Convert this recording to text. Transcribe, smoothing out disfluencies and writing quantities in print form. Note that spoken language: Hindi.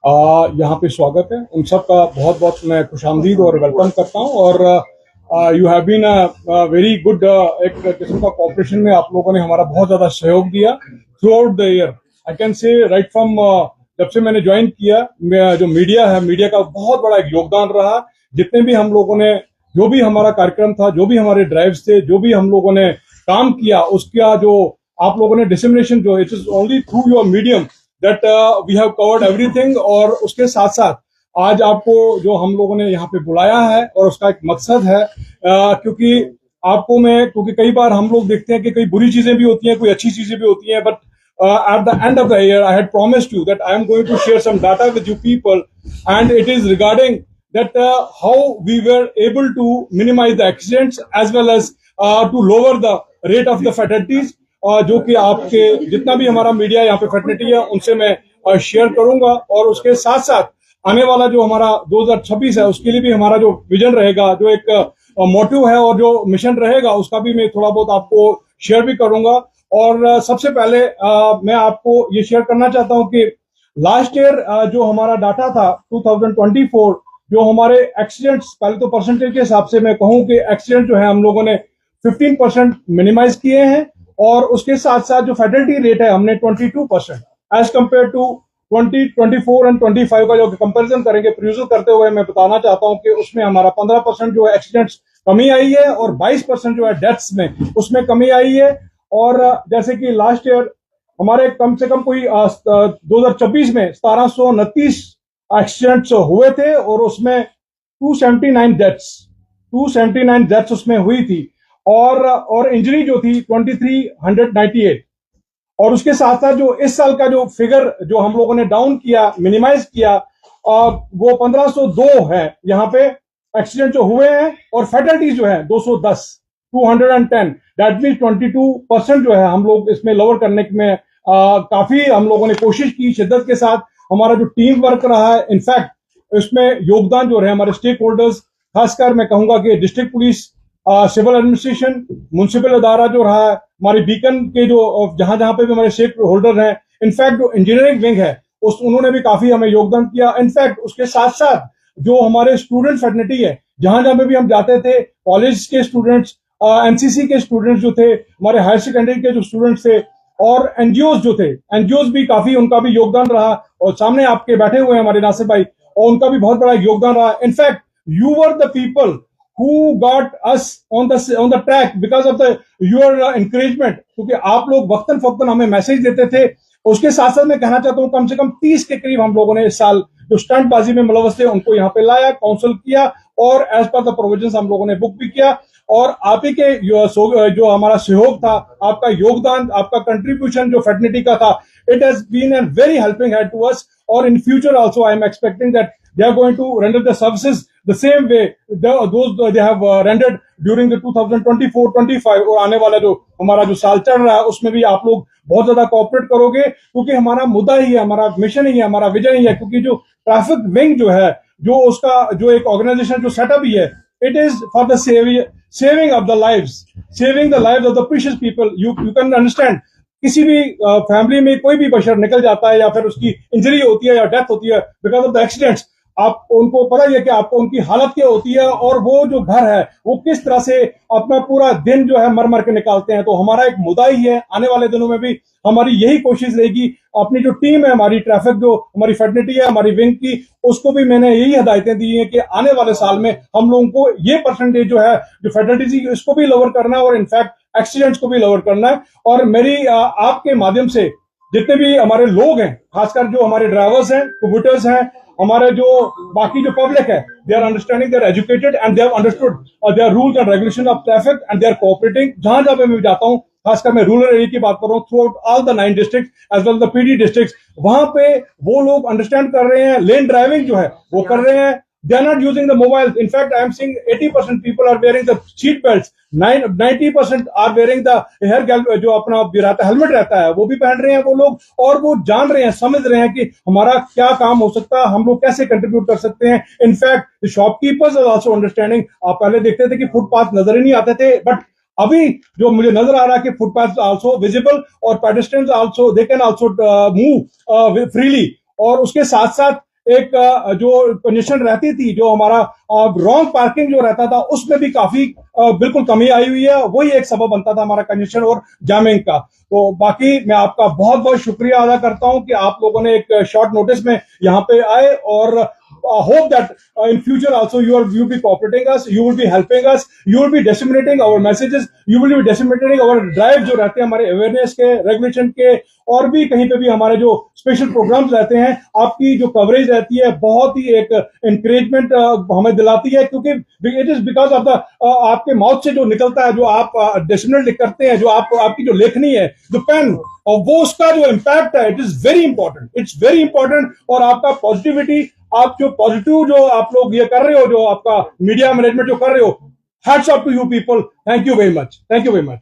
यहाँ पे स्वागत है। उन सब का बहुत बहुत मैं खुशामदीद और वेलकम करता हूँ। और you have been very good, एक किस्म का कॉपरेशन में आप लोगों ने हमारा बहुत ज्यादा सहयोग दिया through out the year. I can say right from जब से मैंने ज्वाइन किया, जो मीडिया है, मीडिया का बहुत बड़ा एक योगदान रहा। जितने भी हम लोगों ने, जो भी हमारा कार्यक्रम था, जो भी हमारे ड्राइव्स थे, जो भी हम लोगों ने काम किया, उसका जो आप लोगों ने डिसमिनेशन, जो it is only through your medium that we have covered everything. और उसके साथ साथ आज आपको जो हम लोगों ने यहाँ पे बुलाया है, और उसका एक मकसद है, क्योंकि कई बार हम लोग देखते हैं कि कई बुरी चीजें भी होती हैं, कोई अच्छी चीजें भी होती हैं, but at the end of the year I had promised you that I am going to share some data with you people, and it is regarding that how we were able to minimize the accidents as well as to lower the rate of the fatalities, जो कि आपके जितना भी हमारा मीडिया यहाँ पे फैटर्निटी है उनसे मैं शेयर करूंगा। और उसके साथ साथ आने वाला जो हमारा 2026 है, उसके लिए भी हमारा जो विजन रहेगा, जो एक मोटिव है और जो मिशन रहेगा, उसका भी मैं थोड़ा बहुत आपको शेयर भी करूंगा। और सबसे पहले मैं आपको ये शेयर करना चाहता हूं कि लास्ट ईयर जो हमारा डाटा था 2024, जो हमारे एक्सीडेंट्स, पहले तो परसेंटेज के हिसाब से मैं कहूं कि एक्सीडेंट जो है हम लोगों ने 15% मिनिमाइज किए हैं, और उसके साथ साथ जो फैटलिटी रेट है हमने 22% एज कम्पेयर टू 2024 एंड 25 का जो कंपेरिजन करेंगे, प्रोड्यूसर करते हुए मैं बताना चाहता हूं कि उसमें हमारा 15% जो है एक्सीडेंट्स कमी आई है, और 22% जो है डेथ्स में उसमें कमी आई है। और जैसे कि लास्ट ईयर हमारे कम से कम कोई 2026 में 1729 एक्सीडेंट्स हुए थे, और उसमें 279 डेथ्स उसमें हुई थी, और इंजरी जो थी 2398। और उसके साथ साथ जो इस साल का जो फिगर जो हम लोगों ने डाउन किया, मिनिमाइज किया, वो 1502 है यहाँ पे एक्सीडेंट जो हुए हैं, और फैटलिटीज जो है 210 दैट मीन 22% जो है हम लोग इसमें लोअर करने में काफी हम लोगों ने कोशिश की, शिद्दत के साथ हमारा जो टीम वर्क रहा है। इनफैक्ट इसमें योगदान जो रहे हमारे स्टेक होल्डर्स, खासकर मैं कहूंगा कि district police, civil administration, municipal अदारा जो रहा है, हमारे बीकन के जो जहां जहां पे भी हमारे स्टेक होल्डर हैं, इनफैक्ट जो इंजीनियरिंग विंग है उन्होंने भी काफी हमें योगदान किया। इनफैक्ट उसके साथ साथ जो हमारे स्टूडेंट फैटर्निटी है, जहां जहां पे भी हम जाते थे, कॉलेज के स्टूडेंट्स, एनसीसी के स्टूडेंट्स जो थे, हमारे हायर सेकेंडरी के जो स्टूडेंट्स थे, और एनजीओज जो थे, एनजीओज भी काफी, उनका भी योगदान रहा। और सामने आपके बैठे हुए हैं हमारे नासिर भाई, और उनका भी बहुत बड़ा योगदान रहा। In fact you were the people who got us on the track because of your encouragement, क्योंकि आप लोग वक्तन फक्तन हमें मैसेज देते थे। उसके साथ साथ मैं कहना चाहता हूं कम से कम 30 के करीब हम लोगों ने इस साल जो स्टंट बाजी में मुलव्वस थे उनको यहाँ पे लाया, काउंसिल किया, और एज पर द प्रोविजंस हम लोगों ने बुक भी किया। और आप ही के जो हमारा सहयोग था, आपका योगदान, आपका कंट्रीब्यूशन जो फैटर्निटी का था, it has been an very helping hand to us. और in future also I am expecting that they are going to render the services the same way those they have rendered during the 2024-25। और आने वाला जो हमारा जो साल चल रहा है उसमें भी आप लोग बहुत ज्यादा कोऑपरेट करोगे, क्योंकि हमारा मुद्दा ही है, हमारा मिशन ही है, हमारा विजन ही है। क्योंकि जो ट्रैफिक विंग जो है, जो उसका जो एक ऑर्गेनाइजेशन जो सेटअप ही है, it is for the saving of the lives, saving the lives of the precious people. You can understand, किसी भी फैमिली में कोई भी बशर निकल जाता है, या फिर उसकी इंजरी होती है या डेथ होती है बिकॉज ऑफ द एक्सीडेंट्स, आप उनको पता ही है कि आपको उनकी हालत क्या होती है, और वो जो घर है वो किस तरह से अपना पूरा दिन जो है मर मर के निकालते हैं। तो हमारा एक मुद्दा ही है, आने वाले दिनों में भी हमारी यही कोशिश रहेगी। अपनी जो टीम है, हमारी ट्रैफिक जो हमारी फैटर्निटी है, हमारी विंग की, उसको भी मैंने यही हिदायतें दी हैं कि आने वाले साल में हम लोगों को ये परसेंटेज जो है जो फैटर्निटी, इसको भी लोअर करना है, और इनफैक्ट एक्सीडेंट्स को भी लोअर करना है। और मेरी आपके माध्यम से जितने भी हमारे लोग हैं, खासकर जो हमारे ड्राइवर्स हैं, कंप्यूटर्स हैं, हमारे जो बाकी जो पब्लिक है, they are understanding, they are educated, and they have understood their rules and regulation of traffic, and they are cooperating. जहां जहां पे मैं जाता हूं, खासकर मैं रूरल एरिया की बात कर रहा हूं, throughout all the 9 district as well the PD district, वहां पे वो लोग अंडरस्टैंड कर रहे हैं, लेन ड्राइविंग जो है वो कर रहे हैं। They are not using the mobiles. In fact, I am seeing 80% people are wearing the seat belts. 90% are wearing the जो अपना रहता है, हेलमेट रहता है, वो भी पहन रहे हैं वो लोग, और वो जान रहे हैं, समझ रहे हैं कि हमारा क्या काम हो सकता है, हम लोग कैसे कंट्रीब्यूट कर सकते हैं। In fact shopkeepers are also understanding. आप पहले देखते थे कि फुटपाथ नजर ही नहीं आते थे, बट अभी जो मुझे नजर आ रहा है कि फुटपाथ आल्सो विजिबल, और pedestrians also they can also move freely. और उसके साथ साथ एक जो कंजेशन रहती थी, जो हमारा रॉन्ग पार्किंग जो रहता था, उसमें भी काफी बिल्कुल कमी आई हुई है। वही एक सबब बनता था हमारा कंजेशन और जामिंग का। तो बाकी मैं आपका बहुत बहुत शुक्रिया अदा करता हूं कि आप लोगों ने एक शॉर्ट नोटिस में यहाँ पे आए, और hope that in future also you will be cooperating us, you will be helping us, you will be disseminating our messages, you will be disseminating our drive जो रहते हैं हमारे अवेयरनेस के, रेगुलेशन के, और भी कहीं पे भी हमारे जो स्पेशल प्रोग्राम्स रहते हैं, आपकी जो कवरेज रहती है बहुत ही एक इंकरेजमेंट हमें दिलाती है, क्योंकि it is because of the आपके माउथ से जो निकलता है, जो आप डिसेमिनेट करते हैं, जो आपकी जो लेखनी है, जो पेन, और वो उसका जो इम्पैक्ट है, it is very important, it's very important. और आपका पॉजिटिविटी, आप जो पॉजिटिव जो आप लोग ये कर रहे हो, जो आपका मीडिया मैनेजमेंट जो कर रहे हो, hats off to you people, thank you very much, thank you very much.